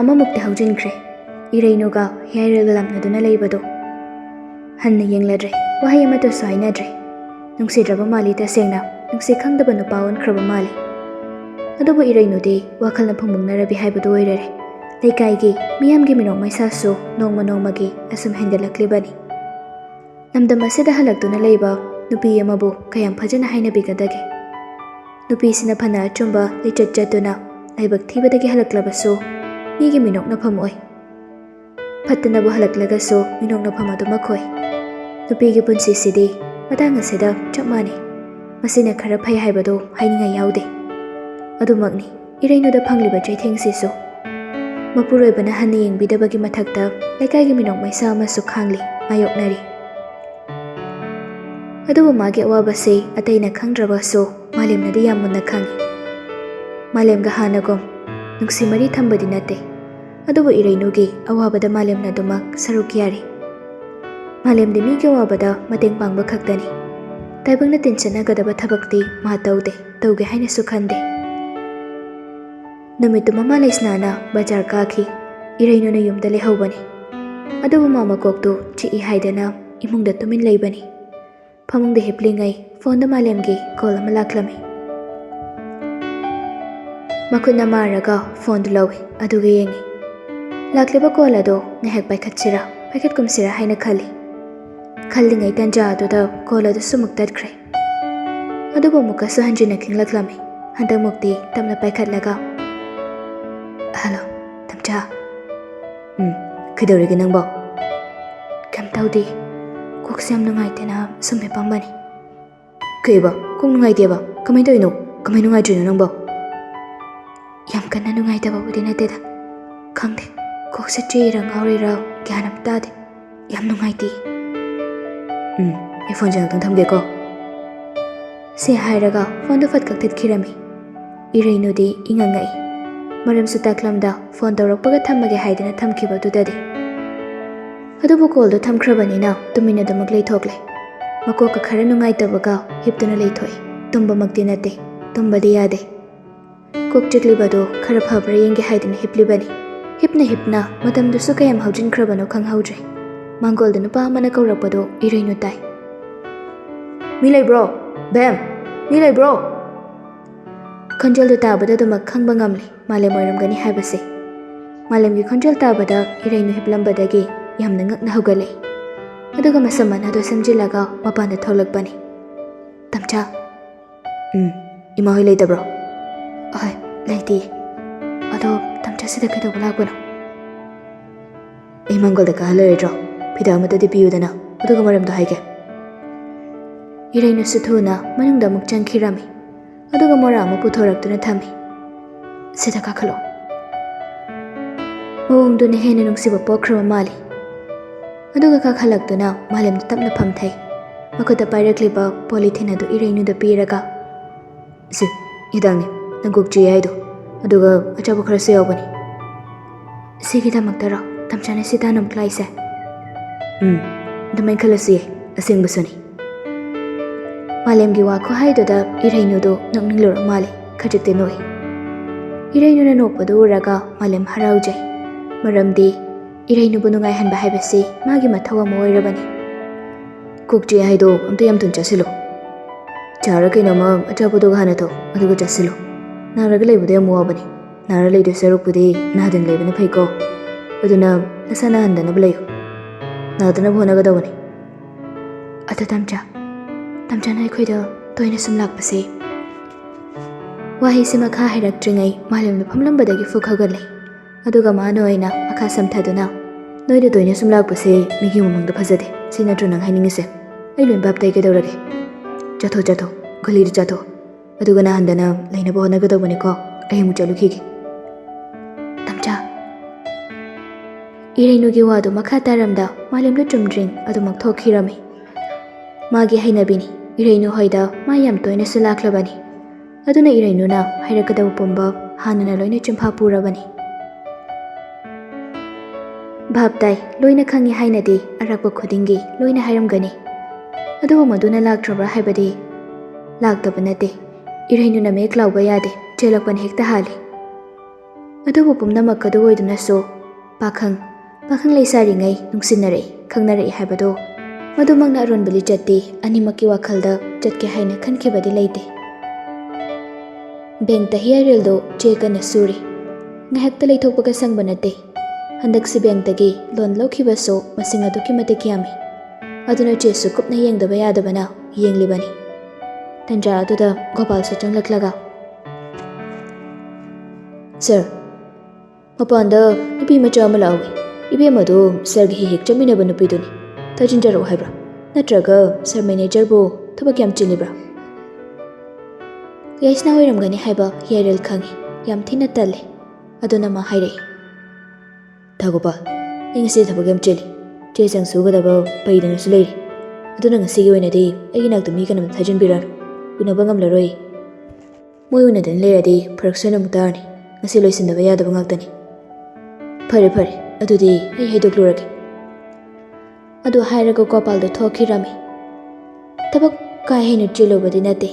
ꯑꯃꯃꯨꯛꯇꯤ ꯍꯧꯖꯤꯟꯈ꯭ꯔꯦ ꯏꯔꯩꯅꯨꯒ ꯍꯤꯌꯥꯏꯔꯒ ꯂꯥꯞꯅꯗꯨꯅ ꯂꯩꯕꯗꯣ ꯍꯟꯅ ꯌꯦꯡꯂꯗ꯭ꯔꯦ ꯋꯥꯍꯩ ꯑꯃꯠꯇꯁꯨ ꯍꯥꯏꯅꯗ꯭ꯔꯦ ꯅꯨꯡꯁꯤꯗ꯭ꯔꯕ ꯃꯥꯜꯂꯤ ꯇꯁꯦꯡꯅ ꯅꯨꯡꯁꯤ ꯈꯪꯗꯕ ꯅꯨꯄꯥ ꯑꯣꯟꯈ꯭ꯔꯕ ꯃꯥꯜꯂꯤ ꯑꯗꯨꯕꯨ ꯏꯔꯩꯅꯨꯗꯤ ꯋꯥꯈꯜꯅ ꯐꯨꯡꯕꯨꯡꯅꯔꯕꯤ ꯍꯥꯏꯕꯗꯨ ꯑꯣꯏꯔꯔꯦ ꯂꯩꯀꯥꯏꯒꯤ ꯃꯤꯌꯥꯝꯒꯤ ꯃꯤꯅꯣꯛ ꯃꯩꯁꯥꯁꯨ ꯅꯣꯡꯃ ꯅꯣꯡꯃꯒꯤ ꯑꯁꯨꯝ ꯍꯦꯟꯒꯠꯂꯛꯂꯤꯕꯅꯤ ꯂꯝꯗꯝ ꯑꯁꯤꯗ ꯍꯜꯂꯛꯇꯨꯅ ꯂꯩꯕ ꯅꯨꯄꯤ ꯑꯃꯕꯨ ꯀꯌꯥꯝ ꯐꯖꯅ ꯍꯥꯏꯅꯕꯤꯒꯗꯒꯦ ꯅꯨꯄꯤꯁꯤꯅ ꯐꯅ ꯑꯆꯨꯝꯕ ꯂꯤꯆꯠ ꯆꯠꯇꯨꯅ ꯂꯥꯏꯕꯛ ꯊꯤꯕꯗꯒꯤ ꯍꯜꯂꯛꯂꯕꯁꯨ ꯃꯤꯒꯤ ꯃꯤꯅꯣꯛꯅꯐꯝ ꯑꯣꯏ ꯐꯠꯇꯅꯕꯨ ꯍꯜꯂꯛꯂꯒꯁꯨ ꯃꯤꯅꯣꯛꯅꯐꯝ ꯑꯗꯨꯃꯛ ꯑꯣꯏ ꯅꯨꯄꯤꯒꯤ ꯄꯨꯟꯁꯤꯁꯤꯗꯤ ꯃꯇꯥꯡ ꯑꯁꯤꯗ ꯆꯞ ꯃꯥꯟꯅꯩ ꯃꯁꯤꯅ ꯈꯔ ꯐꯩ ꯍꯥꯏꯕꯗꯨ ꯍꯥꯏꯅꯤꯡꯉꯥꯏ ꯌꯥꯎꯗꯦ ꯑꯗꯨꯃꯛꯅꯤ ꯏꯔꯩꯅꯨꯗ ꯐꯪꯂꯤꯕ ꯆꯩꯊꯦꯡꯁꯤꯁꯨ ꯃꯄꯨꯔꯣꯏꯕꯅ ꯍꯟꯅ ꯌꯦꯡꯕꯤꯗꯕꯒꯤ ꯃꯊꯛꯇ ꯂꯩꯀꯥꯏꯒꯤ ꯃꯤꯅꯣꯛ ꯃꯩꯁꯥ ꯑꯃꯁꯨ ꯈꯥꯡꯂꯤ ꯃꯥꯌꯣꯛꯅꯔꯤ ꯑꯗꯨꯕꯨ ꯃꯥꯒꯤ ꯑꯋꯥꯕꯁꯤ ꯑꯇꯩꯅ ꯈꯪꯗ꯭ꯔꯕꯁꯨ ꯃꯥꯂꯦꯝꯅꯗꯤ ꯌꯥꯝ ꯃꯨꯟꯅ ꯈꯪꯏ ꯃꯥꯂꯦꯝꯒ ꯍꯥꯟꯅꯒꯨꯝ ꯅꯨꯡꯁꯤ ꯃꯔꯤ ꯊꯝꯕꯗꯤ ꯅꯠꯇꯦ ꯑꯗꯨꯕꯨ ꯏꯔꯩꯅꯨꯒꯤ ꯑꯋꯥꯕꯗ ꯃꯥꯂꯦꯝꯅ ꯑꯗꯨꯃꯛ ꯁꯔꯨꯛ ꯌꯥꯔꯤ ꯃꯥꯂꯦꯝꯗꯤ ꯃꯤꯒꯤ ꯑꯋꯥꯕꯗ ꯃꯇꯦꯡ ꯄꯥꯡꯕ ꯈꯛꯇꯅꯤ ꯇꯥꯏꯕꯪꯅ ꯇꯤꯟꯁꯤꯟꯅꯒꯗꯕ ꯊꯕꯛꯇꯤ ꯃꯥ ꯇꯧꯒꯦ ꯍꯥꯏꯅꯁꯨ ꯈꯟꯗꯦ ꯅꯨꯃꯤꯠꯇꯨ ꯃꯃꯥ ꯂꯩꯁꯅꯥꯅ ꯕꯖꯥꯔ ꯀꯥꯈꯤ ꯏꯔꯩꯅꯨꯅ ꯌꯨꯝꯗ ꯂꯩꯍꯧꯕꯅꯤ ꯑꯗꯨꯕꯨ ꯃꯥ ꯃꯀꯣꯛꯇꯨ ꯆꯤꯛꯏ ꯍꯥꯏꯗꯅ ꯏꯃꯨꯡꯗ ꯇꯨꯃꯤꯟ ꯂꯩꯕꯅꯤ ꯐꯃꯨꯡꯗ ꯍꯤꯞꯂꯤꯉꯩ ꯐꯣꯟꯗ ꯃꯥꯂꯦꯝꯒꯤ ꯀꯣꯜ ꯑꯃ ꯂꯥꯛꯂꯝꯃꯤ ꯃꯈꯨꯠꯅ ꯃꯥꯔꯒ ꯐꯣꯟꯗꯨ ꯂꯧꯏ ꯑꯗꯨꯒ ꯌꯦꯡꯉꯤ ꯂꯥꯛꯂꯤꯕ ꯀꯣꯜ ꯑꯗꯣ ꯉꯥꯏꯍꯥꯛ ꯄꯥꯏꯈꯠꯀꯨꯝꯁꯤꯔꯥ ꯍꯥꯏꯅ ꯈꯜꯂꯤꯉꯩ ꯇꯟꯖꯥ ꯑꯗꯨꯗ ꯀꯣꯜ ꯑꯗꯨꯁꯨ ꯑꯃꯨꯛ ꯇꯠꯈ꯭ꯔꯦ ꯑꯗꯨꯕꯨ ꯑꯃꯨꯛꯀꯁꯨ ꯍꯟꯖꯤꯟꯅ ꯈꯤꯡꯂꯛꯂꯝꯃꯤ ꯍꯟꯗꯛꯃꯨꯛꯇꯤ ꯇꯞꯅ ꯄꯥꯏꯈꯠꯂꯒ ꯍꯜꯂꯣ ꯇꯝꯆꯥ ꯀꯩꯗꯧꯔꯤꯒꯦ ꯅꯪꯕꯣ ꯀꯩꯝ ꯇꯧꯗꯦ ꯀꯣꯛꯁꯦ ꯌꯥꯝ ꯅꯨꯡꯉꯥꯏꯇꯦꯅ ꯁꯨꯝ ꯍꯤꯞꯄꯝꯕꯅꯤ ꯀꯩꯕ ꯀꯣꯛ ꯅꯨꯡꯉꯥꯏꯇꯦꯕ ꯀꯃꯥꯏꯅ ꯇꯧꯔꯤꯅꯣ ꯀꯃꯥꯏꯅ ꯅꯨꯡꯉꯥꯏꯇ꯭ꯔꯤꯅꯣ ꯅꯪꯕꯣ ꯌꯥꯝ ꯀꯟꯅ ꯅꯨꯡꯉꯥꯏꯇꯕꯕꯨꯗꯤ ꯅꯠꯇꯦꯗ ꯈꯪꯗꯦ ꯀꯣꯛꯁꯦ ꯆꯦꯔ ꯉꯥꯎꯔꯤꯔ ꯒ꯭ꯌꯥꯟ ꯑꯃ ꯇꯥꯗꯦ ꯌꯥꯝ ꯅꯨꯡꯉꯥꯏꯇꯦ ꯑꯩ ꯐꯣꯟꯁꯦ ꯉꯥꯛꯇꯪ ꯊꯝꯒꯦꯀꯣ ꯁꯤ ꯍꯥꯏꯔꯒ ꯐꯣꯟꯗꯨ ꯐꯠ ꯀꯛꯊꯠꯈꯤꯔꯝꯃꯤ ꯏꯔꯩꯅꯨꯗꯤ ꯏꯉꯛꯉꯛꯏ ꯃꯔꯝꯁꯨ ꯇꯥꯛꯂꯝꯗ ꯐꯣꯟ ꯇꯧꯔꯛꯄꯒ ꯊꯝꯃꯒꯦ ꯍꯥꯏꯗꯅ ꯊꯝꯈꯤꯕꯗꯨꯗꯗꯤ ꯑꯗꯨꯕꯨ ꯀꯣꯜꯗꯨ ꯊꯝꯈ꯭ꯔꯕꯅꯤꯅ ꯇꯨꯃꯤꯟꯅ ꯑꯗꯨꯃꯛ ꯂꯩꯊꯣꯛꯂꯦ ꯃꯀꯣꯛꯀ ꯈꯔ ꯅꯨꯡꯉꯥꯏꯇꯕꯒ ꯍꯤꯞꯇꯨꯅ ꯂꯩꯊꯣꯛꯏ ꯇꯨꯝꯕꯃꯛꯇꯤ ꯅꯠꯇꯦ ꯇꯨꯝꯕꯗꯤ ꯌꯥꯗꯦ ꯀꯣꯛ ꯆꯤꯛꯂꯤꯕꯗꯣ ꯈꯔ ꯐꯕ꯭ꯔꯥ ꯌꯦꯡꯒꯦ ꯍꯥꯏꯗꯅ ꯍꯤꯞꯂꯤꯕꯅꯤ ꯍꯤꯞꯅ ꯃꯇꯝꯗꯨꯁꯨ ꯀꯌꯥꯝ ꯍꯧꯖꯤꯟꯈ꯭ꯔꯕꯅꯣ ꯈꯪꯍꯧꯗ꯭ꯔꯦ ꯃꯥꯡꯒꯣꯜꯗ ꯅꯨꯄꯥ ꯑꯃꯅ ꯀꯧꯔꯛꯄꯗꯣ ꯏꯔꯩꯅꯨ ꯇꯥꯏ ꯃꯤ ꯂꯩꯕ꯭ꯔꯣ ꯕꯦꯝ ꯃꯤ ꯂꯩꯕ꯭ꯔꯣ ꯈꯣꯟꯖꯦꯜꯗꯨ ꯇꯥꯕꯗ ꯑꯗꯨꯃꯛ ꯈꯪꯕ ꯉꯝꯂꯤ ꯃꯥꯂꯦꯝ ꯑꯣꯏꯔꯝꯒꯅꯤ ꯍꯥꯏꯕꯁꯦ ꯃꯥꯂꯦꯝꯒꯤ ꯈꯣꯟꯖꯦꯜ ꯇꯥꯕꯗ ꯏꯔꯩꯅꯨ ꯍꯤꯞꯂꯝꯕꯗꯒꯤ ꯌꯥꯝꯅ ꯉꯛꯅ ꯍꯧꯒꯠꯂꯛꯏ ꯑꯗꯨꯒ ꯃꯁꯝ ꯃꯅꯥꯗꯣ ꯁꯦꯝꯖꯤꯜꯂꯒ ꯃꯄꯥꯟꯗ ꯊꯣꯛꯂꯛꯄꯅꯤ ꯇꯝꯆꯥ ꯏꯃꯥ ꯍꯣꯏ ꯂꯩꯇꯕ꯭ꯔꯣ ꯑꯍꯣꯏ ꯂꯩꯇꯦ ꯑꯗꯣ ꯇꯝꯆꯥ ꯁꯤꯗ ꯀꯩꯗꯧꯕ ꯂꯥꯛꯄꯅꯣ ꯑꯩ ꯃꯥꯡꯒꯣꯜꯗ ꯀꯥꯍꯜꯂꯔꯣꯏꯗ꯭ꯔꯣ ꯐꯤꯗꯥ ꯑꯃꯠꯇꯗꯤ ꯄꯤꯌꯨꯗꯅ ꯑꯗꯨꯒ ꯃꯔꯝꯗꯣ ꯍꯥꯏꯒꯦ ꯏꯔꯩꯅꯨꯁꯨ ꯊꯨꯅ ꯃꯅꯨꯡꯗ ꯑꯃꯨꯛ ꯆꯪꯈꯤꯔꯝꯃꯤ ꯑꯗꯨꯒ ꯃꯣꯔꯥ ꯑꯃ ꯄꯨꯊꯣꯔꯛꯇꯨꯅ ꯊꯝꯃꯤ ꯁꯤꯗ ꯀꯥꯈꯠꯂꯣ ꯃꯑꯣꯡꯗꯨꯅ ꯍꯦꯟꯅ ꯅꯨꯡꯁꯤꯕ ꯄꯣꯛꯈ꯭ꯔꯕ ꯃꯥꯜꯂꯤ ꯑꯗꯨꯒ ꯀꯥꯈꯠꯂꯛꯇꯨꯅ ꯃꯥꯂꯦꯝꯗ ꯇꯞꯅ ꯐꯝꯊꯩ ꯃꯈꯨꯠꯇ ꯄꯥꯏꯔꯛꯂꯤꯕ ꯄꯣꯂꯤꯊꯤꯟ ꯑꯗꯨ ꯏꯔꯩꯅꯨꯗ ꯄꯤꯔꯒ ꯁꯤ ꯍꯤꯗꯥꯛꯅꯤ ꯅꯪ ꯀꯣꯛ ꯆꯤꯛꯏ ꯍꯥꯏꯗꯣ ꯑꯗꯨꯒ ꯑꯆꯥꯄꯣꯠ ꯈꯔꯁꯨ ꯌꯥꯎꯕꯅꯤ ꯁꯤꯒꯤꯗꯃꯛꯇꯔꯣ ꯇꯝꯆꯥꯅ ꯁꯤ ꯇꯥꯟꯅ ꯑꯃꯨꯛ ꯂꯥꯛꯏꯁꯦ ꯑꯗꯨꯃꯥꯏꯅ ꯈꯜꯂꯁꯨ ꯌꯥꯏ ꯑꯁꯦꯡꯕꯁꯨꯅꯤ ꯃꯥꯂꯦꯝꯒꯤ ꯋꯥ ꯈꯨꯍꯥꯏꯗꯨꯗ ꯏꯔꯩꯅꯨꯗꯣ ꯅꯣꯛꯅꯤꯡꯂꯨꯔ ꯃꯥꯜꯂꯤ ꯈꯖꯤꯛꯇꯤ ꯅꯣꯛꯏ ꯏꯔꯩꯅꯨꯅ ꯅꯣꯛꯄꯗꯨ ꯎꯔꯒ ꯃꯥꯂꯦꯝ ꯍꯔꯥꯎꯖꯩ ꯃꯔꯝꯗꯤ ꯏꯔꯩꯅꯨꯕꯨ ꯅꯨꯡꯉꯥꯏꯍꯟꯕ ꯍꯥꯏꯕꯁꯤ ꯃꯥꯒꯤ ꯃꯊꯧ ꯑꯃ ꯑꯣꯏꯔꯕꯅꯤ ꯀꯣꯛ ꯆꯤꯛꯏ ꯍꯥꯏꯗꯣ ꯑꯝꯇ ꯌꯥꯝ ꯊꯨꯅ ꯆꯥꯁꯤꯜꯂꯨ ꯆꯥꯔ ꯀꯩꯅꯣꯝꯃ ꯑꯆꯥꯄꯣꯠꯇꯨꯒ ꯍꯥꯟꯅ ꯊꯣ ꯑꯗꯨꯒ ꯆꯥꯁꯤꯜꯂꯨ ꯅꯥꯔꯒ ꯂꯩꯕꯗꯣ ꯌꯥꯝ ꯋꯥꯕꯅꯤ ꯅꯥꯔ ꯂꯩꯗꯣꯏ ꯁꯔꯨꯛꯄꯨꯗꯤ ꯅꯥꯗꯅ ꯂꯩꯕꯅ ꯐꯩꯀꯣ ꯑꯗꯨꯅ ꯅꯁꯥ ꯅꯥꯍꯟꯗꯅꯕ ꯂꯩꯌꯨ ꯅꯥꯗꯅꯕ ꯍꯣꯠꯅꯒꯗꯧꯕꯅꯤ ꯑꯗꯣ ꯇꯝꯆꯥꯅ ꯑꯩꯈꯣꯏꯗ ꯇꯣꯏꯅ ꯁꯨꯝ ꯂꯥꯛꯄꯁꯦ ꯋꯥꯍꯩꯁꯤ ꯃꯈꯥ ꯍꯥꯏꯔꯛꯇ꯭ꯔꯤꯉꯩ ꯃꯥꯂꯦꯝꯅ ꯐꯝꯂꯝꯕꯗꯒꯤ ꯐꯨꯛ ꯍꯧꯒꯠꯂꯦ ꯑꯗꯨꯒ ꯃꯥꯅ ꯑꯣꯏꯅ ꯃꯈꯥ ꯁꯝꯊꯗꯨꯅ ꯅꯣꯏꯗ ꯇꯣꯏꯅ ꯁꯨꯝ ꯂꯥꯛꯄꯁꯦ ꯃꯤꯒꯤ ꯃꯃꯥꯡꯗ ꯐꯖꯗꯦ ꯁꯤ ꯅꯠꯇ꯭ꯔꯣ ꯅꯪ ꯍꯥꯏꯅꯤꯡꯉꯤꯁꯦ ꯑꯩ ꯂꯣꯏ ꯚꯥꯞ ꯇꯥꯏ ꯀꯩꯗꯧꯔꯒꯦ ꯆꯠꯊꯣ ꯒꯂꯤꯗ ꯆꯠꯊꯣ ꯑꯗꯨꯒ ꯅꯥꯍꯟꯗꯅ ꯂꯩꯅꯕ ꯍꯣꯠꯅꯒꯗꯧꯕꯅꯤꯀꯣ ꯑꯩ ꯑꯃꯨꯛ ꯆꯠꯂꯨꯈꯤꯒꯦ ꯇꯝꯆꯥ ꯏꯔꯩꯅꯨꯒꯤ ꯋꯥꯗꯨ ꯃꯈꯥ ꯇꯥꯔꯝꯗ ꯃꯥꯂꯦꯝꯗ ꯆꯨꯝꯗ꯭ꯔꯤꯡ ꯑꯗꯨꯃꯛ ꯊꯣꯛꯈꯤꯔꯝꯃꯤ ꯃꯥꯒꯤ ꯍꯩꯅꯕꯤꯅꯤ ꯏꯔꯩꯅꯨ ꯍꯣꯏꯗ ꯃꯥ ꯌꯥꯝ ꯇꯣꯏꯅꯁꯨ ꯂꯥꯛꯂꯕꯅꯤ ꯑꯗꯨꯅ ꯏꯔꯩꯅꯨꯅ ꯍꯥꯏꯔꯛꯀꯗꯕ ꯄꯨꯝꯕ ꯍꯥꯟꯅꯅ ꯂꯣꯏꯅ ꯆꯤꯟꯐꯥ ꯄꯨꯔꯕꯅꯤ ꯚꯥꯞ ꯇꯥꯏ ꯂꯣꯏꯅ ꯈꯪꯉꯤ ꯍꯥꯏꯅꯗꯤ ꯑꯔꯥꯛꯄ ꯈꯨꯗꯤꯡꯒꯤ ꯂꯣꯏꯅ ꯍꯥꯏꯔꯝꯒꯅꯤ ꯑꯗꯨꯕꯨ ꯃꯗꯨꯅ ꯂꯥꯛꯇ꯭ꯔꯕ꯭ꯔꯥ ꯍꯥꯏꯕꯗꯤ ꯂꯥꯛꯇꯕ ꯅꯠꯇꯦ ꯏꯔꯩꯅꯨꯅ ꯃꯌꯦꯛ ꯂꯥꯎꯕ ꯌꯥꯗꯦ ꯆꯦꯜꯂꯛꯄꯅ ꯍꯦꯛꯇ ꯍꯥꯜꯂꯤ ꯑꯗꯨꯕꯨ ꯄꯨꯝꯅꯃꯛ ꯑꯗꯨ ꯑꯣꯏꯗꯨꯅꯁꯨ ꯄꯥꯈꯪ ꯂꯩꯁꯥꯔꯤꯉꯩ ꯅꯨꯡꯁꯤꯟꯅꯔꯛꯏ ꯈꯪꯅꯔꯛꯏ ꯍꯥꯏꯕꯗꯣ ꯃꯗꯨꯃꯛꯅ ꯑꯔꯣꯟꯕ ꯂꯤꯆꯠꯇꯤ ꯑꯅꯤꯃꯛꯀꯤ ꯋꯥꯈꯜꯗ ꯆꯠꯀꯦ ꯍꯥꯏꯅ ꯈꯟꯈꯤꯕꯗꯤ ꯂꯩꯇꯦ꯫ ꯕꯦꯡꯛꯇ ꯍꯤꯌꯔꯦꯜꯗꯣ ꯆꯦ ꯀꯟꯅ ꯁꯨꯔꯤ꯫ ꯉꯥꯏꯍꯥꯛꯇ ꯂꯩꯊꯣꯛꯄꯒ ꯁꯪꯕ ꯅꯠꯇꯦ꯫ ꯍꯟꯗꯛꯁꯤ ꯕꯦꯡꯛꯇꯒꯤ ꯂꯣꯟ ꯂꯧꯈꯤꯕꯁꯨ ꯃꯁꯤꯡ ꯑꯗꯨꯛꯀꯤ ꯃꯇꯤꯛ ꯌꯥꯝꯃꯤ꯫ ꯑꯗꯨꯅ ꯆꯦꯁꯨ ꯀꯨꯞꯅ ꯌꯦꯡꯗꯕ ꯌꯥꯗꯕꯅ ꯌꯦꯡꯂꯤꯕꯅꯤ꯫ ꯇꯟꯖꯥ ꯑꯗꯨꯗ ꯒꯣꯄꯥꯜꯁꯨ ꯆꯪꯂꯛꯂꯒ, "ꯁꯔ, ꯃꯄꯥꯟꯗ ꯅꯨꯄꯤ ꯃꯆꯥ ꯑꯃ ꯂꯥꯛꯍꯧꯏ꯫ ꯏꯕꯦꯝ ꯑꯗꯨ ꯁꯔꯒꯤ ꯍꯦꯛ ꯆꯠꯃꯤꯟꯅꯕ ꯅꯨꯄꯤꯗꯨꯅꯤ꯫ ꯊꯥꯖꯤꯟꯖꯔꯛꯎ ꯍꯥꯏꯕ꯭ꯔꯥ? ꯅꯠꯇ꯭ꯔꯒ ꯁꯔ ꯃꯦꯅꯦꯖꯔꯕꯨ ꯊꯕꯛ ꯌꯥꯝ ꯆꯤꯜꯂꯤꯕ꯭ꯔꯥ?" ꯌꯥꯏꯁꯅꯥ ꯑꯣꯏꯔꯝꯒꯅꯤ ꯍꯥꯏꯕ ꯍꯤꯌꯔꯦꯜ ꯈꯪꯏ꯫ ꯌꯥꯝ ꯊꯤꯅ ꯇꯜꯂꯦ꯫ ꯑꯗꯨꯅ ꯃꯥ ꯍꯥꯏꯔꯛꯏ, "ꯒꯣꯄꯥꯜ, ꯑꯩ ꯉꯁꯤ ꯊꯕꯛ ꯌꯥꯝ ꯆꯤꯜꯂꯤ꯫ ꯆꯦ ꯆꯥꯡ ꯁꯨꯒꯗꯕ ꯄꯩꯗꯅꯁꯨ ꯂꯩꯔꯤ꯫ ꯑꯗꯨꯅ ꯉꯁꯤꯒꯤ ꯑꯣꯏꯅꯗꯤ ꯑꯩꯒꯤ ꯅꯥꯛꯇ ꯃꯤ ꯀꯅꯥꯝꯇ ꯊꯥꯖꯤꯟꯕꯤꯔꯛꯑꯅꯨ꯫ ꯎꯅꯕ ꯉꯝꯂꯔꯣꯏ꯫ ꯃꯣꯏ ꯎꯅꯗꯅ ꯂꯩꯔꯗꯤ ꯐꯔꯛ ꯁꯣꯏꯅ ꯑꯃꯨꯛ ꯇꯥꯔꯅꯤ꯫ ꯉꯁꯤ ꯂꯣꯏꯁꯤꯟꯗꯕ ꯌꯥꯗꯕ ꯉꯥꯛꯇꯅꯤ꯫ ꯐꯔꯦ ꯐꯔꯦ, ꯑꯗꯨꯗꯤ ꯑꯩ ꯍꯥꯏꯗꯣꯛꯂꯨꯔꯒꯦ." ꯑꯗꯨ ꯍꯥꯏꯔꯒ ꯒꯣꯄꯥꯜꯗꯣ ꯊꯣꯛꯈꯤꯔꯝꯃꯤ꯫ ꯊꯕꯛ ꯀꯥ ꯍꯦꯟꯅ ꯆꯤꯜꯂꯨꯕꯗꯤ ꯅꯠꯇꯦ꯫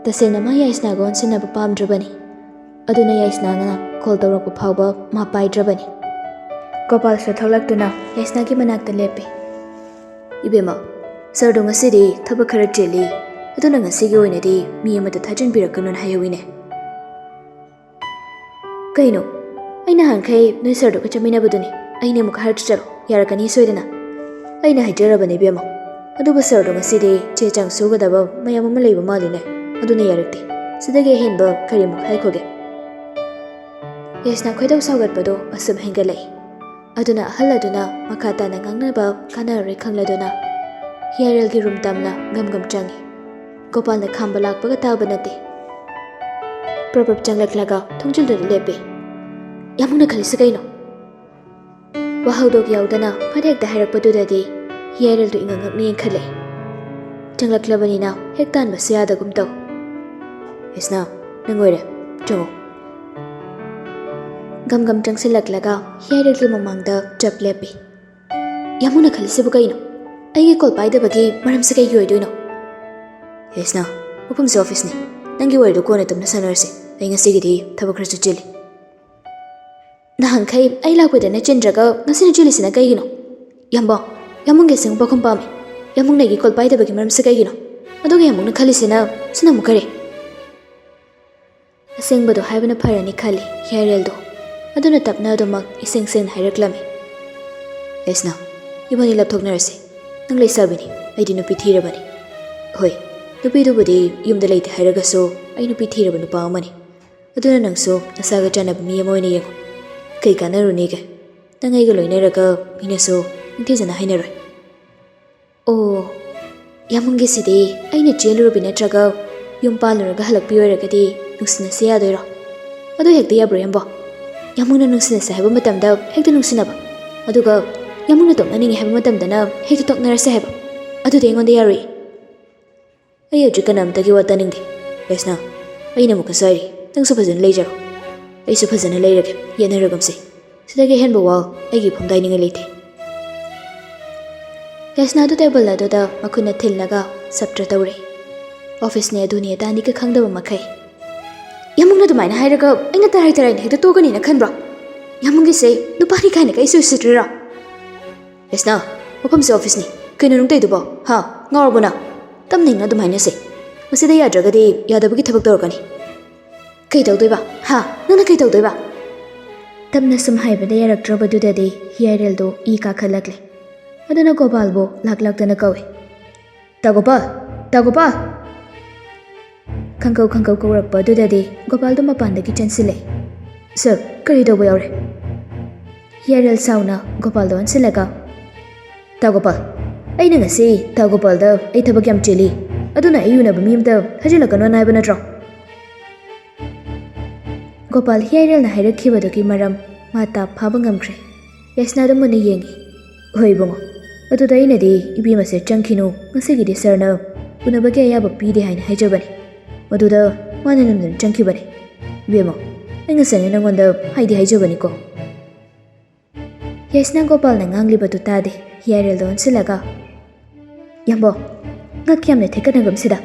ꯇꯁꯦꯡꯅ ꯃꯥ ꯌꯥꯏꯁꯅꯥꯒ ꯑꯣꯟꯁꯤꯟꯅꯕ ꯄꯥꯝꯗ꯭ꯔꯕꯅꯤ꯫ ꯑꯗꯨꯅ ꯌꯥꯏꯁꯅꯥꯅ ꯀꯣꯜ ꯇꯧꯔꯛꯄ ꯐꯥꯎꯕ ꯃꯥ ꯄꯥꯏꯗ꯭ꯔꯕꯅꯤ꯫ ꯒꯣꯄꯥꯜꯁꯨ ꯊꯣꯛꯂꯛꯇꯨꯅ ꯌꯥꯏꯁꯅꯥꯒꯤ ꯃꯅꯥꯛꯇ ꯂꯦꯞꯄꯤ꯫ "ꯏꯕꯦꯝꯃ, ꯁꯔꯗꯣ ꯉꯁꯤꯗꯤ ꯊꯕꯛ ꯈꯔ ꯆꯤꯜꯂꯤ꯫ ꯑꯗꯨꯅ ꯉꯁꯤꯒꯤ ꯑꯣꯏꯅꯗꯤ ꯃꯤ ꯑꯃꯗ ꯊꯥꯖꯤꯟꯕꯤꯔꯛꯀꯅꯨꯅ ꯍꯥꯏꯍꯧꯏꯅꯦ." "ꯀꯩꯅꯣ? ꯑꯩ ꯅꯍꯥꯟꯈꯩ ꯅꯣꯏ ꯁꯔꯗꯨꯒ ꯆꯠꯃꯤꯟꯅꯕꯗꯨꯅꯤ꯫ ꯑꯩꯅ ꯑꯃꯨꯛ ꯍꯥꯏꯔꯁꯨ ꯆꯠꯂꯣ, ꯌꯥꯔꯛꯀꯅꯤ ꯁꯣꯏꯗꯅ." "ꯑꯩꯅ ꯍꯥꯏꯖꯔꯕꯅꯦ ꯏꯕꯦꯝꯃ꯫ ꯑꯗꯨꯕꯨ ꯁꯔꯗꯣ ꯉꯁꯤꯗꯤ ꯆꯦ ꯆꯥꯡ ꯁꯨꯒꯗꯕ ꯃꯌꯥꯝ ꯑꯃ ꯂꯩꯕ ꯃꯥꯜꯂꯤꯅꯦ꯫ ꯑꯗꯨꯅ ꯌꯥꯔꯛꯇꯦ꯫ ꯁꯤꯗꯒꯤ ꯑꯍꯦꯟꯕ ꯀꯔꯤꯃꯨꯛ ꯍꯥꯏꯈꯣꯒꯦ?" ꯌꯥꯏꯁꯅꯥ ꯈꯣꯏꯗꯧ ꯁꯥꯎꯒꯠꯄꯗꯣ ꯑꯁꯨꯝ ꯍꯦꯟꯒꯠꯂꯛꯏ꯫ ꯑꯗꯨꯅ ꯑꯍꯜ ꯑꯗꯨꯅ ꯃꯈꯥ ꯇꯥꯅ ꯉꯥꯡꯅꯕ ꯀꯥꯟꯅꯔꯔꯣꯏ ꯈꯪꯂꯗꯨꯅ ꯍꯤꯌꯔꯦꯜꯒꯤ ꯔꯨꯝ ꯇꯝꯅ ꯉꯝ ꯆꯪꯏ꯫ ꯒꯣꯄꯥꯜꯅ ꯈꯥꯝꯕ ꯂꯥꯛꯄꯒ ꯇꯥꯕ ꯅꯠꯇꯦ꯫ ꯄ꯭ꯔꯞ ꯆꯪꯂꯛꯂꯒ ꯊꯣꯡꯖꯤꯜꯗꯨꯗ ꯂꯦꯞꯄꯤ꯫ "ꯌꯥꯝꯃꯨꯡꯅ ꯈꯜꯂꯤꯁꯤ ꯀꯩꯅꯣ?" ꯋꯥꯍꯧꯗꯣꯛ ꯌꯥꯎꯗꯅ ꯐꯠ ꯍꯦꯛꯇ ꯍꯥꯏꯔꯛꯄꯗꯨꯗꯗꯤ ꯍꯤꯌꯔꯦꯜꯗꯣ ꯏꯉꯛꯉꯛꯅ ꯌꯦꯡꯈꯠꯂꯛꯏ꯫ ꯆꯪꯂꯛꯂꯕꯅꯤꯅ ꯍꯦꯛ ꯇꯥꯟꯕꯁꯨ ꯌꯥꯗꯒꯨꯝ ꯇꯧ꯫ "ꯌꯥꯏꯁꯅꯥ, ꯅꯪ ꯑꯣꯏꯔꯦ. ꯆꯪꯉꯣ." ꯒꯝ ꯆꯪꯁꯤꯜꯂꯛꯂꯒ ꯍꯤꯌꯔꯦꯜꯒꯤ ꯃꯃꯥꯡꯗ ꯆꯞ ꯂꯦꯞꯄꯤ꯫ "ꯌꯥꯝꯃꯨꯡꯅ ꯈꯜꯂꯤꯁꯤꯕꯨ ꯀꯩꯅꯣ? ꯑꯩꯒꯤ ꯀꯣꯜ ꯄꯥꯏꯗꯕꯒꯤ ꯃꯔꯝꯁꯤ ꯀꯩꯒꯤ ꯑꯣꯏꯗꯣꯏꯅꯣ?" "ꯌꯥꯏꯁꯅꯥ, ꯃꯐꯝꯁꯦ ꯑꯣꯐꯤꯁꯅꯤ. ꯅꯪꯒꯤ ꯋꯥꯔꯤꯗꯣ ꯀꯣꯟꯅ ꯇꯞꯅ ꯁꯥꯟꯅꯔꯁꯤ. ꯑꯩ ꯉꯁꯤꯒꯤꯗꯤ ꯊꯕꯛ ꯈꯔꯁꯨ ꯆꯤꯜꯂꯤ." "ꯅꯍꯥꯟꯈꯩ ꯑꯩ ꯂꯥꯛꯄꯗꯅ ꯆꯤꯟꯗ꯭ꯔꯒ ꯉꯁꯤꯅ ꯆꯤꯜꯂꯤꯁꯤꯅ ꯀꯩꯒꯤꯅꯣ? ꯌꯥꯝꯃꯨꯡꯒꯤ ꯑꯁꯦꯡꯕ ꯄꯥꯎꯈꯨꯝ ꯄꯥꯝꯃꯤ꯫ ꯌꯥꯝꯃꯨꯡꯅ ꯑꯩꯒꯤ ꯀꯣꯜ ꯄꯥꯏꯗꯕꯒꯤ ꯃꯔꯝꯁꯤ ꯀꯩꯒꯤꯅꯣ? ꯑꯗꯨꯒ ꯌꯥꯝꯃꯨꯡꯅ ꯈꯜꯂꯤꯁꯤꯅ ꯑꯃꯨꯛ ꯀꯔꯤ?" ꯑꯁꯦꯡꯕꯗꯣ ꯍꯥꯏꯕꯅ ꯐꯔꯅꯤ ꯈꯜꯂꯤ ꯍꯤꯌꯔꯦꯜꯗꯣ꯫ ꯑꯗꯨꯅ ꯇꯞꯅ ꯑꯗꯨꯃꯛ ꯏꯁꯦꯡ ꯁꯦꯡꯅ ꯍꯥꯏꯔꯛꯂꯝꯃꯤ꯫ "ꯌꯥꯏꯁꯅꯥ, ꯏꯕꯥꯅꯤ ꯂꯥꯞꯊꯣꯛꯅꯔꯁꯤ. ꯅꯪ ꯂꯩꯁꯥꯕꯤꯅꯤ, ꯑꯩꯗꯤ ꯅꯨꯄꯤ ꯊꯤꯔꯕꯅꯤ. ꯍꯣꯏ, ꯅꯨꯄꯤꯗꯨꯕꯨꯗꯤ ꯌꯨꯝꯗ ꯂꯩꯇꯦ ꯍꯥꯏꯔꯒꯁꯨ ꯑꯩ ꯅꯨꯄꯤ ꯊꯤꯔꯕ ꯅꯨꯄꯥ ꯑꯃꯅꯤ꯫ ꯑꯗꯨꯅ ꯅꯪꯁꯨ ꯅꯁꯥꯒ ꯆꯥꯟꯅꯕ ꯃꯤ ꯑꯃ ꯑꯣꯏꯅ ꯌꯦꯡꯉꯨ. ꯀꯩ ꯀꯥꯟꯅꯔꯨꯅꯤꯒꯦ? ꯅꯪ ꯑꯩꯒ ꯂꯣꯏꯅꯔꯒ ꯃꯤꯅꯁꯨ ꯅꯤꯡꯊꯤꯖꯅ ꯍꯥꯏꯅꯔꯣꯏ." "ꯑꯣ, ꯌꯥꯝꯃꯨꯡꯒꯤꯁꯤꯗꯤ ꯑꯩꯅ ꯆꯦꯜꯂꯨꯔꯕꯤ ꯅꯠꯇ꯭ꯔꯒ ꯌꯨꯝ ꯄꯥꯜꯂꯨꯔꯒ ꯍꯜꯂꯛꯄꯤ ꯑꯣꯏꯔꯒꯗꯤ ꯅꯨꯡꯁꯤꯅꯁꯤ ꯌꯥꯗꯣꯏꯔꯣ? ꯑꯗꯨ ꯍꯦꯛꯇ ꯌꯥꯕ꯭ꯔꯣ ꯌꯥꯝꯕꯣ? ꯌꯥꯝꯃꯨꯡꯅ ꯅꯨꯡꯁꯤꯅꯁꯤ ꯍꯥꯏꯕ ꯃꯇꯝꯗ ꯍꯦꯛꯇ ꯅꯨꯡꯁꯤꯅꯕ, ꯑꯗꯨꯒ ꯌꯥꯝꯃꯨꯡꯅ ꯇꯣꯛꯅꯅꯤꯡꯉꯤ ꯍꯥꯏꯕ ꯃꯇꯝꯗꯅ ꯍꯦꯛꯇ ꯇꯣꯛꯅꯔꯁꯤ ꯍꯥꯏꯕ? ꯑꯗꯨꯗꯤ ꯑꯩꯉꯣꯟꯗ ꯌꯥꯔꯣꯏ." "ꯑꯩ ꯍꯧꯖꯤꯛ ꯀꯅꯥꯝꯇꯒꯤ ꯋꯥ ꯇꯥꯅꯤꯡꯗꯦ. ꯌꯥꯏꯁꯅꯥ, ꯑꯩꯅ ꯑꯃꯨꯛꯀꯁꯨ ꯍꯥꯏꯔꯤ, ꯅꯪꯁꯨ ꯐꯖꯅ ꯂꯩꯖꯔꯣ. ꯑꯩꯁꯨ ꯐꯖꯅ ꯂꯩꯔꯒꯦ. ꯌꯦꯠꯅꯔꯒꯨꯝꯁꯤ. ꯁꯤꯗꯒꯤ ꯑꯍꯦꯟꯕ ꯋꯥ ꯑꯩꯒꯤ ꯐꯝꯗꯥꯏꯅꯤꯡꯉꯥꯏ ꯂꯩꯇꯦ." ꯌꯥꯏꯁꯅꯥꯗꯨ ꯇꯦꯕꯜ ꯑꯗꯨꯗ ꯃꯈꯨꯠꯅ ꯊꯤꯜꯂꯒ ꯁꯞꯇ꯭ꯔ ꯇꯧꯔꯤ꯫ ꯑꯣꯐꯤꯁꯅꯤ ꯑꯗꯨꯅꯤ ꯑꯗꯥꯅꯤꯒ ꯈꯪꯗꯕ ꯃꯈꯩ. "ꯌꯥꯝꯃꯨꯡꯅ ꯑꯗꯨꯃꯥꯏꯅ ꯍꯥꯏꯔꯒ ꯑꯩꯅ ꯇꯔꯥꯏꯅ ꯍꯦꯛꯇ ꯇꯣꯛꯀꯅꯤꯅ ꯈꯟꯕ꯭ꯔꯣ? ꯌꯥꯝꯃꯨꯡꯒꯤꯁꯦ ꯅꯨꯄꯥꯅꯤ ꯀꯥꯏꯅ ꯀꯩꯁꯨ ꯎꯁꯤꯠꯇ꯭ꯔꯤꯔꯣ?" "ꯌꯥꯏꯁꯅꯥ, ꯃꯐꯝꯁꯦ ꯑꯣꯐꯤꯁꯅꯤ. ꯀꯩꯅꯣ ꯅꯪ ꯇꯧꯏꯗꯨꯕꯣ? ꯉꯥꯎꯔꯕꯣ ꯅꯪ? ꯇꯞꯅ ꯏꯪꯅ ꯑꯗꯨꯃꯥꯏꯅ ꯁꯦ. ꯃꯁꯤꯗ ꯌꯥꯗ꯭ꯔꯒꯗꯤ ꯌꯥꯗꯕꯒꯤ ꯊꯕꯛ ꯇꯧꯔꯛꯀꯅꯤ." "ꯀꯩ ꯇꯧꯗꯣꯏꯕ? ꯅꯪꯅ ꯀꯩ ꯇꯧꯗꯣꯏꯕ?" ꯇꯞꯅ ꯁꯨꯝ ꯍꯥꯏꯕꯗ ꯌꯥꯔꯛꯇ꯭ꯔꯕꯗꯨꯗꯗꯤ ꯍꯤꯌꯔꯦꯜꯗꯣ ꯏ ꯀꯥꯈꯠꯂꯛꯂꯦ꯫ ꯑꯗꯨꯅ ꯒꯣꯄꯥꯜꯕꯨ ꯂꯥꯛꯇꯅ ꯀꯧꯏ꯫ "ꯒꯣꯄꯥꯜ! ꯒꯣꯄꯥꯜ!" ꯈꯪꯀꯧ ꯀꯧꯔꯛꯄ ꯑꯗꯨꯗꯗꯤ ꯒꯣꯄꯥꯜꯗꯣ ꯃꯄꯥꯟꯗꯒꯤ ꯆꯦꯟꯁꯤꯜꯂꯛꯏ꯫ "ꯁꯔ, ꯀꯔꯤ ꯇꯧꯕ ꯌꯥꯎꯔꯦ?" ꯍꯤꯌꯔꯦꯜ ꯁꯥꯎꯅ ꯒꯣꯄꯥꯜꯗꯣ ꯑꯣꯟꯁꯤꯜꯂꯒ, "ꯒꯣꯄꯥꯜ, ꯑꯩꯅ ꯉꯁꯤ ꯒꯣꯄꯥꯜꯗ ꯑꯩ ꯊꯕꯛ ꯌꯥꯝ ꯆꯤꯜꯂꯤ, ꯑꯗꯨꯅ ꯑꯩ ꯎꯅꯕ ꯃꯤ ꯑꯃꯇ ꯊꯥꯖꯤꯜꯂꯛꯀꯅꯣꯅ ꯍꯥꯏꯕ ꯅꯠꯇ꯭ꯔꯣ?" ꯒꯣꯄꯥꯜ ꯍꯤꯌꯔꯦꯜꯅ ꯍꯥꯏꯔꯛꯈꯤꯕꯗꯨꯒꯤ ꯃꯔꯝ ꯃꯥ ꯇꯥꯞ ꯐꯥꯕ ꯉꯝꯈ꯭ꯔꯦ꯫ ꯌꯥꯏꯁꯅꯥꯗꯣ ꯃꯨꯟꯅ ꯌꯦꯡꯉꯤ꯫ "ꯍꯣꯏ ꯏꯕꯨꯡꯉꯣ, ꯑꯗꯨꯗ ꯑꯩꯅꯗꯤ ꯏꯕꯦꯝꯃꯁꯦ ꯆꯪꯈꯤꯅꯨ, ꯉꯁꯤꯒꯤꯗꯤ ꯁꯔꯅ ꯎꯅꯕꯒꯤ ꯑꯌꯥꯕ ꯄꯤꯗꯦ ꯍꯥꯏꯅ ꯍꯥꯏꯖꯕꯅꯤ. ꯃꯗꯨꯗ ꯃꯥꯅ ꯅꯝꯗꯅ ꯆꯪꯈꯤꯕꯅꯤ. ꯏꯕꯦꯝꯃ, ꯑꯩ ꯉꯁꯥꯏꯅ ꯅꯪꯉꯣꯟꯗ ꯍꯥꯏꯖꯕꯅꯤꯀꯣ." ꯌꯥꯏꯁꯅꯥ ꯒꯣꯄꯥꯜꯅ ꯉꯥꯡꯂꯤꯕꯗꯨ ꯇꯥꯗꯦ ꯍꯤꯌꯔꯦꯜꯗ ꯑꯣꯟꯁꯤꯜꯂꯒ, "ꯌꯥꯝꯕꯣ, ꯉꯛ ꯌꯥꯝꯅ ꯊꯦꯛꯀꯠꯅꯒꯨꯝꯁꯤꯗ.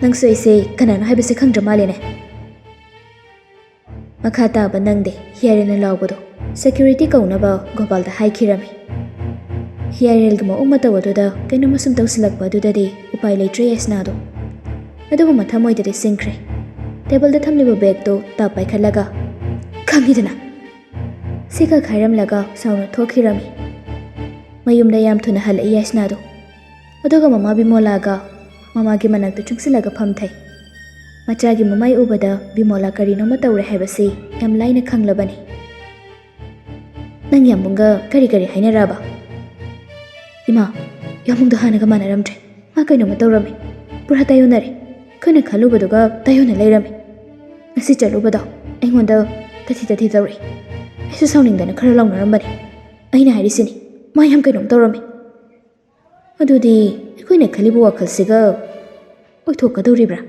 ꯅꯪꯁꯨ ꯑꯩꯁꯦ ꯀꯅꯥꯅꯣ ꯍꯥꯏꯕꯁꯦ ꯈꯪꯗ꯭ꯔ ꯃꯥꯜꯂꯦꯅꯦ." Makha taba nangde hiarena laubado security kaunaba Gopalda haikirami. Hiarel gama umata waduda kaino masum tausilakba dudade upai leitre yasnado. Adugu mathamoidade singkre. Table da thamliba bag to tapai khalaga. Khangidana. Sika khairam laga sauna thokirami. Mayumda yam thuna hal yasnado. Aduga mama Bimolaga mama gi manakta chungsilaga phamthai. Machagi mamai ubada Bimola karino matawre haibasi yam laina khanglabani. Nang yamunga kari hainaraba. Ima yamungda hanaga manaramtre. Ma kaino matawrami. Pura tayonare. Kana khalubaduga tayona leirami. Ngasi chalubada aingonda tathi tawri. Aisu sauningdana khara launarambani. Aina hairisini ma yam kaino tawrami. Adudi aikoina khalibu wakhalsiga oithokadoribra.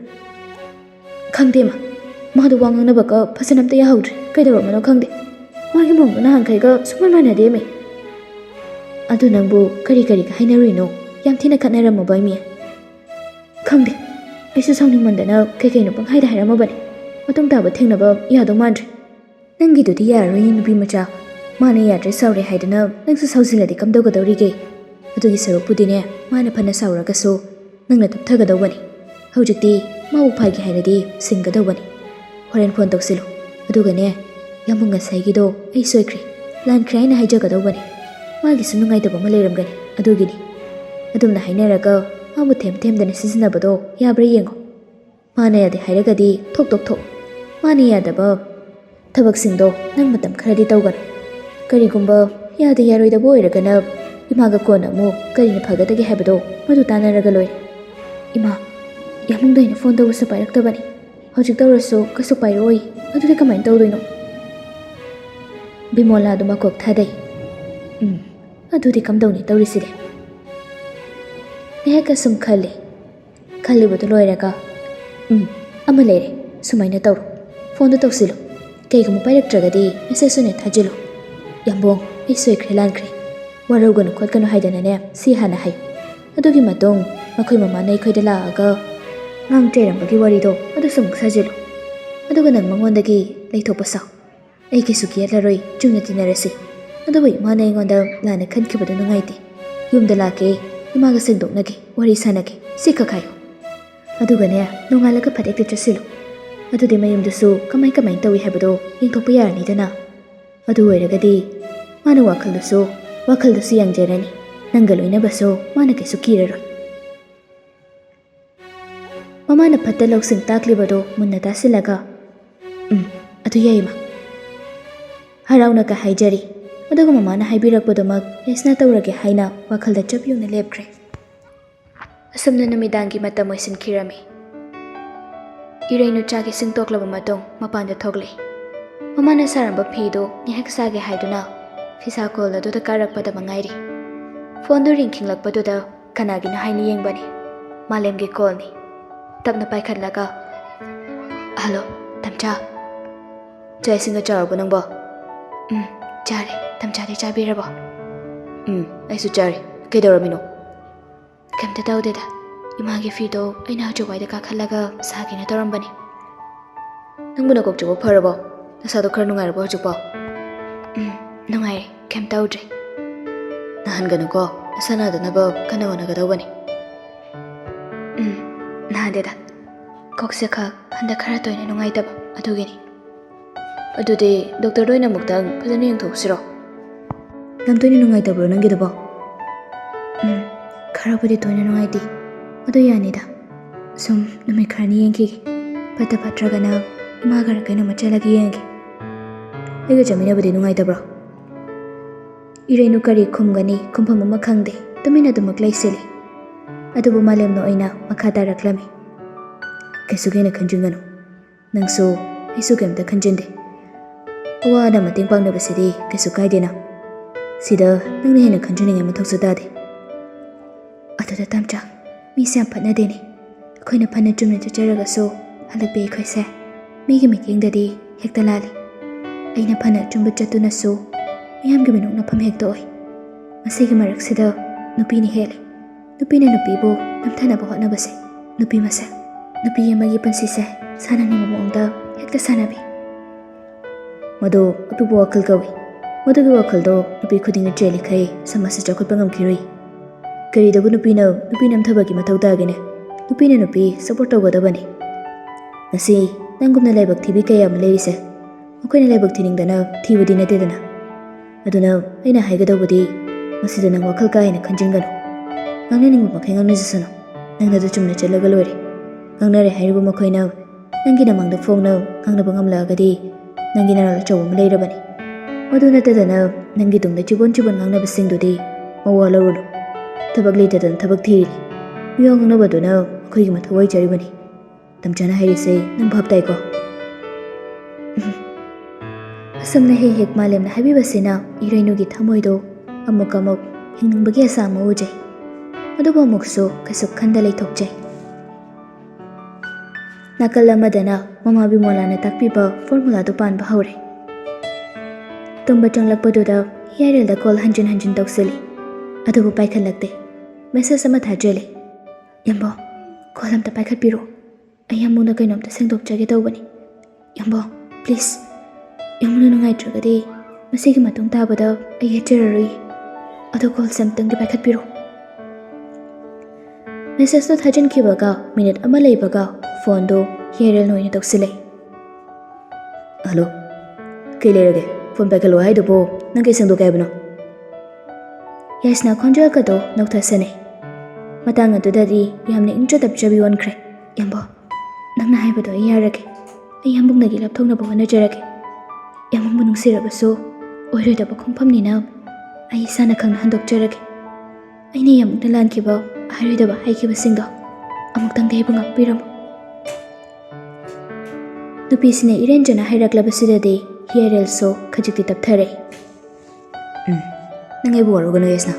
Khangde ma madu wangangnabaka phasanamta yahaudre kaidaramano khangde. Magi mongna hankaiga sumanmana deme. Adu nangbu kari ka hainarino yam thina khatnaramaba mi. Khangde aisu sauningmandana kaino panghaida hairamabani. Matung taba thengnaba yado mandre. Nangi dudi yaroi nubi macha mana yadre saure haidana nangsu sauziladi kamdogadorige. Adugi sarupudine mana phana sauragaso nangna tupthagadawani. Haujikti mau phagi hainadi singadawani. Horen phone tawsilu. Adugane yamunga saigido ai soikri. Lan kraina haijagadawani. Magi sunungai daba maleramgani. Adugini. Adumna hainaraga mabu them-temdana sizinabado yabra yengo. Mana yade hairagadi thok. Mana yadaba thabaksingdo nang matam kharadi tawgan. Karigumba yade yaroidaba oiragana imaga kona mu karina phagadagi haibado madu tanaraga loi. Ima yamungda ina phone tawasa pairaktabani. Hojik tawrasu kasu pairoi. Adude kamain tawdoino. Bimola aduma kok thadai. Adudi kamdawni tawriside. Nehaka sum khali badu loiraga. Ama leire sumaina tawru. Phone tawsilu. Kaigamu pairaktragadi message sune thajilu. Yambong ai soikre lankre. Waruganu khotkanu haidanane si hana hai. Adugi matong makhoi mama nei khoida laaga ngang terambagi warido adu samuk sajilu. Aduga nang mangondagi leithokpa saw. Aiki suki atlaroi chungna tinarasi. Aduba imana ingonda lana khankibadu nungaiti. Yumda lake imaga sengdoknagi wari sanagi sika khayo. Adugane nongalaga phatekti chasilu. Adude mayumdasu kamai tawi haibado yengthokpa yaranidana. Adu oiragadi mana wakhaldasu yangjarani. Nanga loinabaso mana kaisu kiraroi. Mamana phatta loksing taklibado munna tasilaga. Adu yaima. Harauna ka haijari. Aduga mamana haibirakpadomak yasna tawrage haina wakhalda chapyuna lepkre. Asamna namidangi matam oisinkirami. Irainu chagi singtoklaba matong mapanda thogle. Mamana saramba phido nihak sage haiduna fisa kola duda karakpada mangairi. Phone do ringkhinglakpaduda kanagina haini yengbani. Malemgi kolni. Tapna paikhatlaga. Hello, tamcha. Chai singa charabo nangbo. Chare, tamchade chabirabo. Aisu chare. Kaidaramino. Kamta tawdeda. Imagi fido aina hajuwaida kakhallaga sagina tarambani. Nangbuna kokchabo pharabo. Nasado khara nungairabo hajukbo. Nungaire, kam tawdre. Nahanganuko nasanadanaba kanawanagadaubani. Nahadeda. Kokse khak handa khara toina nungaitaba adugini. Adude doctor doina muktang phajana yengthoksiro. Namtoini nungaitabro nangidabo. Kharabudi toina nungaiti. Adu yanida. Sum numi kharani yengi. Pata patragana imagara kaina machalagi yengi. Ega jamina budi nungaitabro. Irainu kari khumgani khumpham ama khangde tumina dumak laisele. Adubu malemno.y makha taraklami. Kaisugena khanjunganu. Nangsu aisu kemta khanjinde. Awada mating pangnabasidi kaisu kaidena. Sida nangna hena khanjuninga mathoksu dade. Aduda tamcha mi sam phatnadeni. Akoina phana chumna chacharagaso halakbe khoise. Migi mityengdadi hekta lali. Aina phana chumba chatunasu miyamgi minukna pham hekta oi. Masigi maraksida nupini hele. Nupina nupibu namthanaba hotnabase. Nupi masa. Nupi yamagi pansise sanani mamuongda hekta sanabi. Mado apibu wakal kawi. Madugi wakaldo nupi khudinga chelikhai samasa chakhutpa ngamkhirui. Karidabu nupi namthabagi mathau tagene. Nupi support tawgadabani. Ngasi nangumna laibak thibi kaya ama leirise. Makoina laibak thiningdana thibadi natedana. Aduna aina haigadawbadi masida nang wakal kaina khanjinganu. Ngangnaningbu makhai ngangnajasanu. Nangnadu chumna chalaga loire. Ngangnare hairibu makoina nangi namangda phongna ngangnaba ngamlaagadi nangi naral achawa ama leirabani. Madu natadana nangi tungda chibon ngangnabasingdudi mawa larunu. Thabak leitadana thabak thirili. Miyaw ngangnabaduna makoigi mathawai charibani. Tamchana hairise nang bhab taiko. Asamna hek malemna habibasina irainugi thamoido amuk hingbagi asama ujai. Adubu amukso kasu khanda leithokjai. Nakal amadana mama bimolana takpiba formula do panba haure. Tumba changlakpaduda hiyarelda call hanjin tawsali. Adubu paikhalakte. Message ama thajali. Yambo call amta paikhatpiro. Ayamuna kainomta sengdokjage tawbani. Yambo please. Yamuna nungaithragadi masigi matung tabada ai hechararui. Adu call samtangdi paikhatpiro. Message to thajin kibaga minute ama leibaga phone do hierel noina tawsilai. Hello. Kilerage phone paikalo haidubo nangai sengdokai bano. Yasna khonjal kado nokthasane. Matang adudadi yamna introductory onkre. Yambo nangna haibado ayarage. Ayambungnagi lapthongnaba honajarage. Yamambu nungsirabaso oiroidaba khongphamnina ai isana khangna handokjarage. Aina yamukna lankiba ahiroidaba haikibasingdo amuktangdi aibu ngakpiramu. Nupisina irenjana hairaklabasidadi hierel so khajikti tapthare. Nangaibu warugano yasna.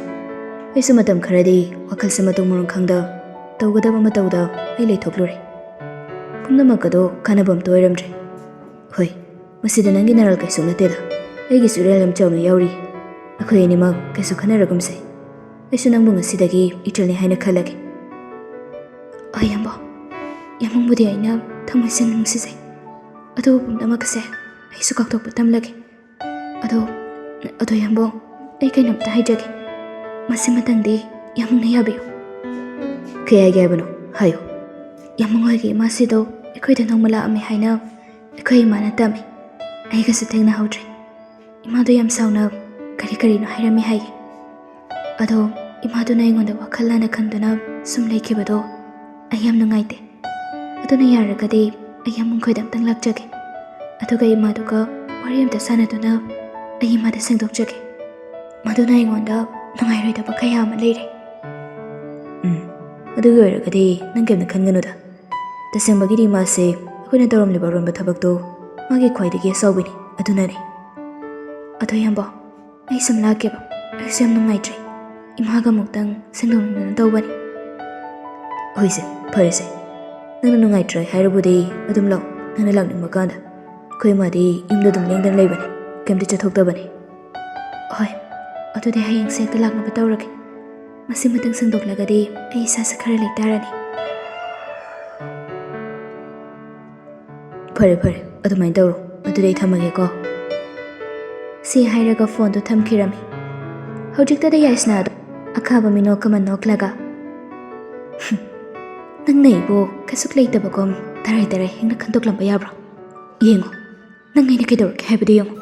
Aisu matam kharadi wakhalse matung murung khangda tawgadaba matawda ai leithoklure. Pumnamakado kanabam toiramdre. Hoi, masida nangi naral kaisu nateda. Aigi surelam chawna yauri. Akhoi animak kaisu khanaragumse. Aisu nangbu ngasidagi italni haina khalage. Ayambo, yamambudi aina thangmasin nungsisai. Ado pumnamakase aisu kaktokpa tamlage. Ado yambo ai kainamta haijage. Masimatangdi yamungna yabiyo. Kaya gyabano, hayo. Yamungoigi masido ekoida nongmala ame haina ekoi imana tami. Aigasu thengna haudre. Imado yam sauna kari no hairami haige. Ado imado na ingonda wakhalana khanduna sum leikibado ayam nungaite. Aduna yaragadi ayam mungkoida amtang lakjage. Aduga imaduga wari amta sanaduna ay imada sengdokjage. Maduna ingonda nungairoidaba kaya ama leire. Aduga yaragadi nangkemna khanganuda. Tasembagidi mase akoina tawramliba ronba thabakto magi khwaidagi asawbini adunani. Ado yambo ai samlakeba aisam nungaitri. Imaga muktang sengdoknuna tawbani. Hoise pharese. Nangna nungaitrai hairabudi adum law nangna lakningba kanda. Khoi madi imda dum lengdan leibani. Kemti chathoktabani. Hoi. Adudi hayeng sekta laknaba tawrage. Masi matang sengdoklagadi ai isasa khara leitarani. Phare adumain tawro. Adudai thamage ko. Si hairaga phone do thamkhirami. Hojiktada yasna ado akhaba mino kaman noklaga. Nang naibo kasuk leitabagom tarai hingna khandoklamba yabra. Yengo nang ngaina kidor ke habidi yengo.